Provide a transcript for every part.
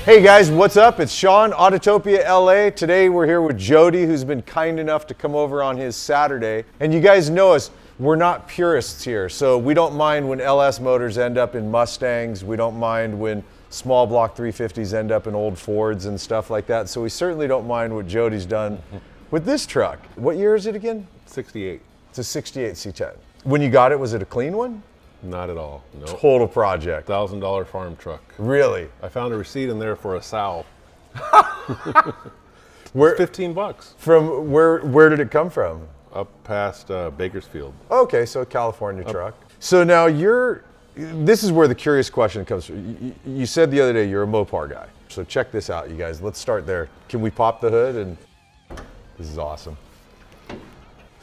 Hey guys, what's up? It's Sean, Autotopia LA. Today we're here with Jody, who's been kind enough to come over on his Saturday. And you guys know us, we're not purists here. So we don't mind when LS motors end up in Mustangs. We don't mind when small block 350s end up in old Fords and stuff like that. So we certainly don't mind what Jody's done with this truck. What year is it again? 68. It's a 68 C10. When you got it, was it a clean one? Not at all. No. Total project. $1,000 farm truck. Really? I found a receipt in there for a sow. Where? $15. From where did it come from? Up past Bakersfield. Okay, so a California truck. So now this is where the curious question comes from. You said the other day you're a Mopar guy. So check this out, you guys. Let's start there. Can we pop the hood? And this is awesome. So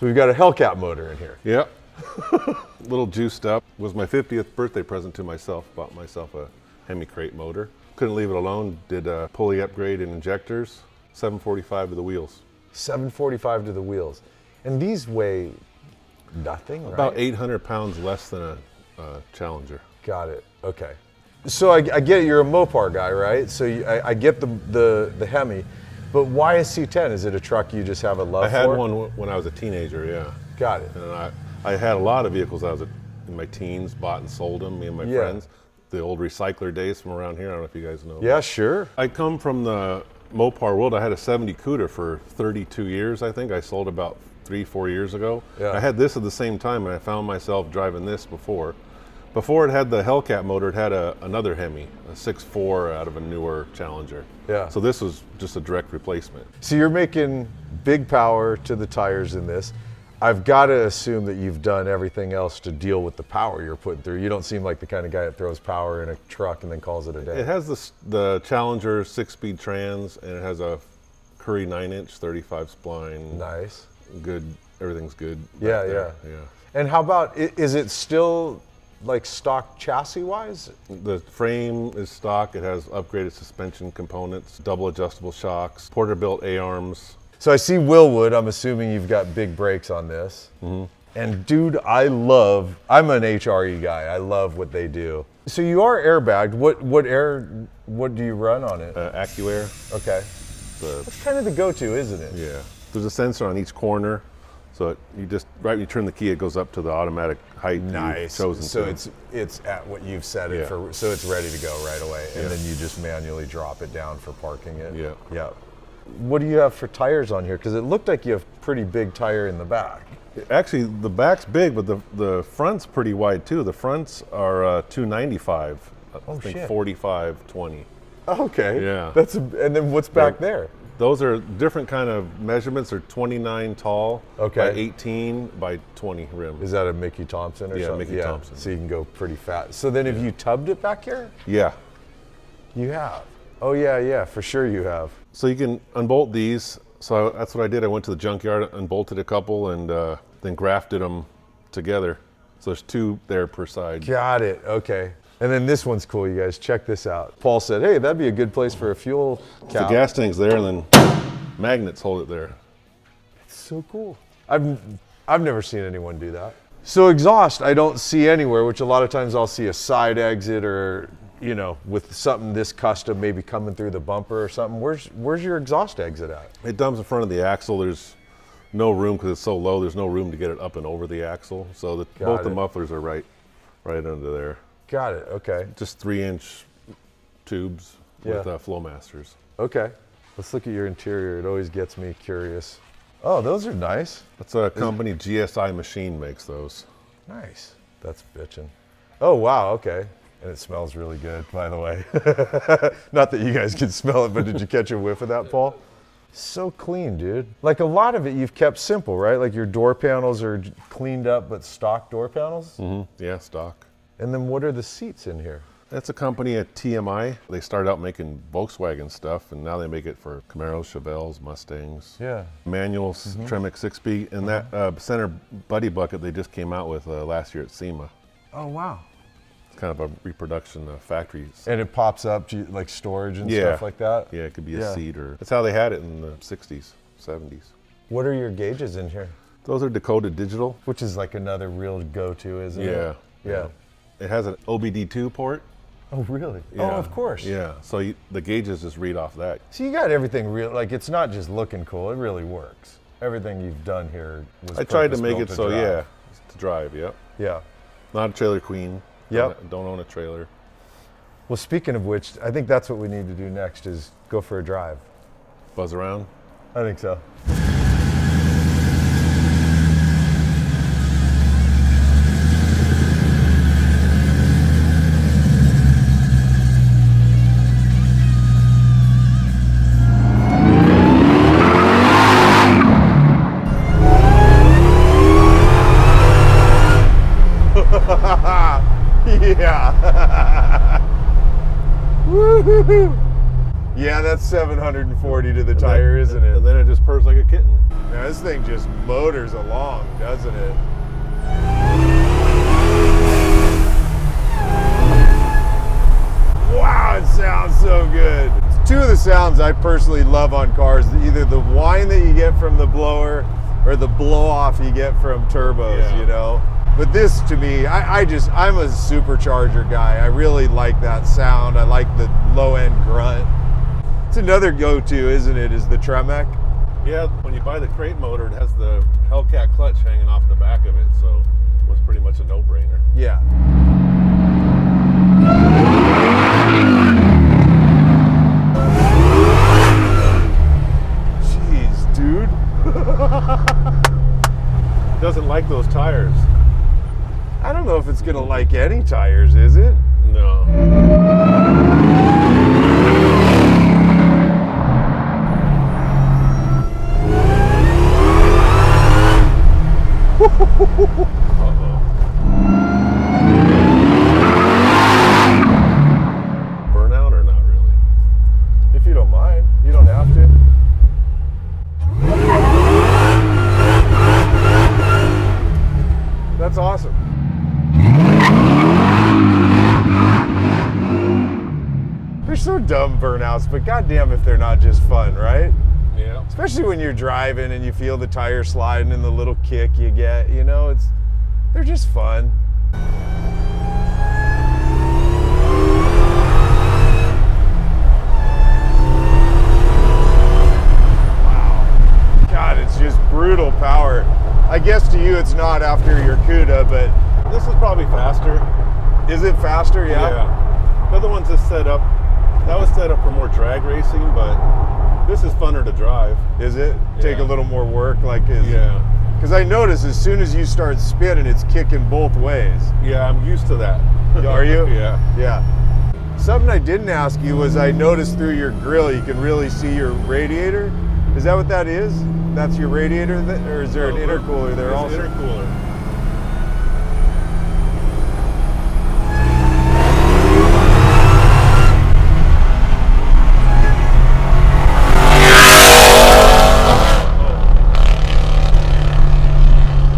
we've got a Hellcat motor in here. Yep. Little juiced up. Was my 50th birthday present to myself. Bought myself a Hemi crate motor. Couldn't leave it alone. Did a pulley upgrade and injectors. 745 to the wheels. 745 to the wheels. And these weigh nothing, right? About 800 pounds less than a Challenger. Got it. Okay. So I get it, you're a Mopar guy, right? So I get the Hemi, but why a C10? Is it a truck you just have a love for? I had one when I was a teenager, yeah. Got it. And I had a lot of vehicles I was in my teens, bought and sold them, me and my friends. The old recycler days from around here, I don't know if you guys know. Yeah, sure. I come from the Mopar world. I had a 70 Cuda for 32 years, I think. I sold about 3-4 years ago. Yeah. I had this at the same time, and I found myself driving this before. Before it had the Hellcat motor, it had another Hemi, a 6.4 out of a newer Challenger. Yeah. So this was just a direct replacement. So you're making big power to the tires in this. I've got to assume that you've done everything else to deal with the power you're putting through. You don't seem like the kind of guy that throws power in a truck and then calls it a day. It has the Challenger 6-speed trans, and it has a Curry 9-inch 35 spline. Nice. Good, everything's good. Yeah. And how about, is it still like stock chassis wise? The frame is stock. It has upgraded suspension components, double adjustable shocks, Porter-built A-arms. So I see Willwood. I'm assuming you've got big brakes on this. Mm-hmm. And dude, I'm an HRE guy. I love what they do. So you are airbagged. What do you run on it? AccuAir. Okay. That's kind of the go-to, isn't it? Yeah. There's a sensor on each corner. So right when you turn the key, it goes up to the automatic height nice. You've chosen. So it's at what you've set it for, so it's ready to go right away. And then you just manually drop it down for parking it. Yeah. What do you have for tires on here? Because it looked like you have pretty big tire in the back. Actually, the back's big, but the front's pretty wide too. The fronts are 295. I think 45/20. Okay. Yeah. And then what's back there? Those are different kind of measurements. They're 29 tall by 18 by 20 rim. Is that a Mickey Thompson or something? Mickey Thompson. So you can go pretty fast. So then have you tubbed it back here? Yeah. You have? Oh yeah, for sure you have. So you can unbolt these. So that's what I did. I went to the junkyard, unbolted a couple, and then grafted them together. So there's 2 there per side. Got it, okay. And then this one's cool, you guys. Check this out. Paul said, hey, that'd be a good place for a fuel cap. The gas tank's there, and then magnets hold it there. It's so cool. I've never seen anyone do that. So exhaust, I don't see anywhere, which a lot of times I'll see a side exit or, with something this custom maybe coming through the bumper or something. Where's your exhaust exit at? It dumps in front of the axle. There's no room because it's so low. There's no room to get it up and over the axle. So both the mufflers are right under there. Got it, okay. Just 3-inch tubes with Flowmasters. Okay, let's look at your interior. It always gets me curious. Oh, those are nice. That's a company, GSI Machine makes those. Nice, that's bitchin'. Oh, wow, okay. And it smells really good, by the way. Not that you guys can smell it, but did you catch a whiff of that, Paul? So clean, dude. Like a lot of it you've kept simple, right? Like your door panels are cleaned up, but stock door panels? Mm-hmm. Yeah, stock. And then what are the seats in here? That's a company at TMI. They started out making Volkswagen stuff, and now they make it for Camaros, Chevelles, Mustangs. Yeah. Manual Tremec 6-speed, and that center buddy bucket they just came out with last year at SEMA. Oh, wow. It's kind of a reproduction of factories. And it pops up like storage and stuff like that? Yeah, it could be a seat or... That's how they had it in the 60s, 70s. What are your gauges in here? Those are decoded digital. Which is like another real go-to, isn't it? Yeah. It has an OBD2 port, Oh, really? Yeah. Oh, of course. Yeah, so the gauges just read off that. So you got everything real, like it's not just looking cool, it really works. Everything you've done here was I tried to make purpose-built it so, drive. yeah, to drive, yep. Yeah. Not a trailer queen. Yep. Don't own a trailer. Well, speaking of which, I think that's what we need to do next is go for a drive. Buzz around. I think so. Yeah. Woo-hoo-hoo. Yeah, that's 740 to the tire, isn't it? And then it just purrs like a kitten. Yeah, this thing just motors along, doesn't it? Wow, it sounds so good. Two of the sounds I personally love on cars, either the whine that you get from the blower or the blow off you get from turbos, Yeah. you know? But this to me, I'm a supercharger guy. I really like that sound. I like the low end grunt. It's another go-to, isn't it, is the Tremec? Yeah, when you buy the crate motor, it has the Hellcat clutch hanging off the back of it, so it was pretty much a no-brainer. Yeah. Jeez, dude. Doesn't like those tires. I don't know if it's gonna like any tires, is it? No. Uh-oh. Burnout or not really? If you don't mind, you don't have to. That's awesome. They're so dumb, burnouts, but goddamn if they're not just fun, right? Yeah. Especially when you're driving and you feel the tire sliding and the little kick you get, you know, they're just fun. Wow. God, it's just brutal power. I guess to you it's not after your CUDA, but This is probably faster. is it faster? Yeah. The other one's just set up, that was set up for more drag racing, but this is funner to drive. Is it? Take a Yeah. little more work, like is. Yeah. Because I notice as soon as you start spinning, it's kicking both ways. Yeah, I'm used to that. Are you? Yeah. Yeah. Something I didn't ask you was I noticed through your grill you can really see your radiator. Is that what that is? That's your radiator, or is there an intercooler there There's also? an intercooler.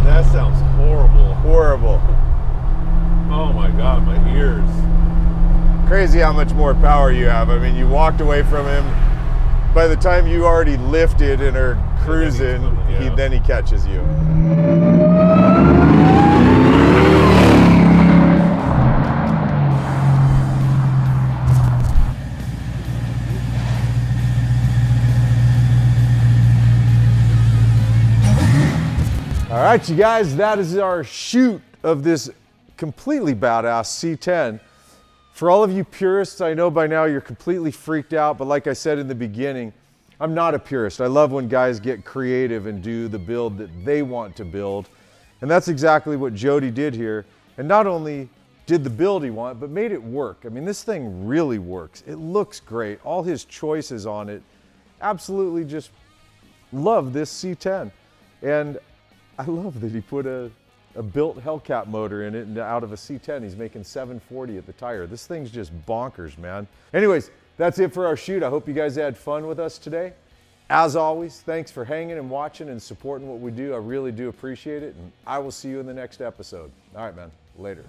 That sounds horrible. Horrible. Oh my God, my ears. Crazy how much more power you have. I mean, you walked away from him. By the time you already lifted and are cruising, Yeah. then he catches you. All right, you guys, that is our shoot of this completely badass C10. For all of you purists, I know by now you're completely freaked out, but like I said in the beginning, I'm not a purist. I love when guys get creative and do the build that they want to build. And that's exactly what Jody did here. And not only did the build he want, but made it work. I mean, this thing really works. It looks great. All his choices on it, absolutely just love this C10. And I love that he put a built Hellcat motor in it, and out of a C10 he's making 740 at the tire. This thing's just bonkers, man. Anyways, that's it for our shoot. I hope you guys had fun with us today. As always, thanks for hanging and watching and supporting what we do. I really do appreciate it, and I will see you in the next episode. All right, man. Later.